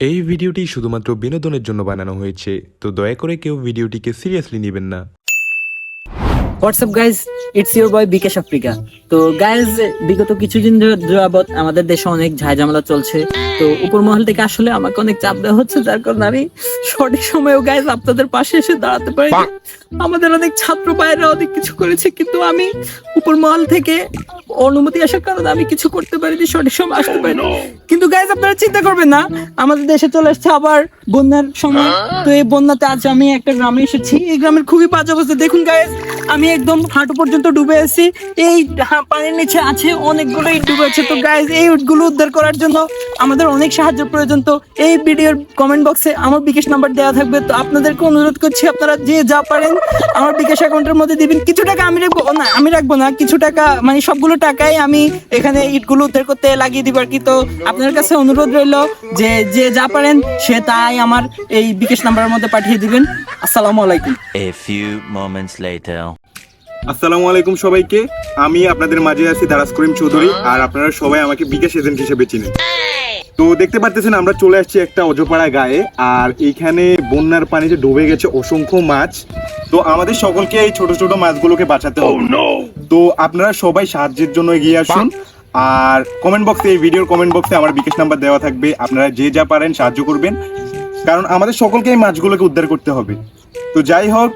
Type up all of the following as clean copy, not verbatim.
এই ভিডিওটি শুধুমাত্র বিনোদনের জন্য বানানো হয়েছে, তো দয়া করে কেউ ভিডিওটিকে সিরিয়াসলি নেবেন না। WhatsApp guys, it's your boy Bikash Africa. তো গাইজ, বিগত কিছুদিন যাবৎ আমাদের দেশে অনেক ঝামেলা চলছে। তো উপর মহল থেকে আসলে আমাকে অনেক চাপ দেওয়া হচ্ছে, যার কারণে আমি সঠিক সময়েও গাইজ আপনাদের পাশে এসে দাঁড়াতে পারি। আমাদের অনেক ছাত্র ভাইরা অনেক কিছু করেছে, কিন্তু আমি উপর মহল থেকে অনুমতি আসার কারণে আমি কিছু করতে পারিনি, সঠিক সময় আসতে পারিনি। কিন্তু গাইজ, আপনারা চিন্তা করবেন না, আমাদের দেশে চলে আসছে আবার বন্যার সময়। তো এই বন্যাতে আজ আমি একটা গ্রামে এসেছি। এই গ্রামের খুবই বাজে অবস্থা। দেখুন গাইজ, আমি একদম হাঁটু পর্যন্ত ডুবে আছি। এই পানির নিচে আছে অনেকগুলো ইট ডুবে আছে। তো গাইজ, এই ইটগুলো উদ্ধার করার জন্য আমাদের অনেক সাহায্যের প্রয়োজন। তো এই ভিডিওর কমেন্ট বক্সে আমার বিকাশ নাম্বার দেওয়া থাকবে। তো আপনাদেরকে অনুরোধ করছি, আপনারা যে যা পারেন আমার বিকাশ অ্যাকাউন্টের মধ্যে দিবেন। কিছু টাকা আমি রাখবো না, কিছু টাকা মানে সবগুলো টাকাই আমি এখানে ইটগুলো উদ্ধার করতে লাগিয়ে দিব আর কি। তো আপনার কাছে অনুরোধ রইল যে যে যা পারেন সে তাই আমার এই বিকাশ নাম্বারের মধ্যে পাঠিয়ে দিবেন। আসসালামু আলাইকুম। A few moments later. আসসালামু আলাইকুম সবাইকে। আমি আপনাদের মাঝে আছি দারাজ করিম চৌধুরী, আর আপনারা সবাই আমাকে বিকাশ এজেন্ট হিসেবে চিনেন। তো দেখতে পাচ্ছেন আমরা চলে আসছি একটা অজপাড়া গায়ে, আর এইখানে বন্যার পানিতে ডুবে গেছে অসংখ্য মাছ। তো আমাদের সকলকে এই ছোট ছোট মাছগুলোকে বাঁচাতে হবে। তো আপনারা সবাই সাহায্যের জন্য এগিয়ে আসুন। আর কমেন্ট বক্সে, এই ভিডিওর কমেন্ট বক্সে আমার বিকাশ নাম্বার দেওয়া থাকবে। আপনারা যে যা পারেন সাহায্য করবেন, কারণ আমাদের সকলকে এই মাছগুলোকে উদ্ধার করতে হবে। তো যাই হোক,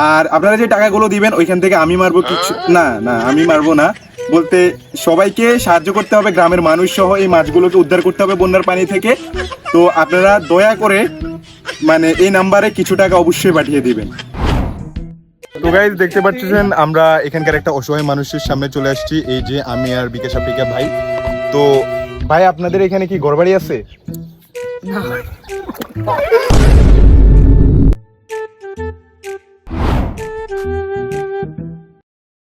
আর আপনারা যে টাকাগুলো দিবেন ওইখান থেকে আমি মারবো কিছু না, আমি মারবো না বলতে, সবাইকে সাহায্য করতে হবে। গ্রামের মানুষ সহ এই মাছগুলোকে উদ্ধার করতে হবে বন্যার পানি থেকে। তো আপনারা দয়া করে মানে এই নাম্বারে কিছু টাকা অবশ্যই পাঠিয়ে দিবেন। তো গাইস, দেখতে পাচ্ছেন আমরা এখানকার একটা অসহায় মানুষের সামনে চলে আসছি। এই যে আমি আর বিকাশ আফ্রিকা ভাই। তো ভাই, আপনাদের এখানে কি ঘরবাড়ি আছে?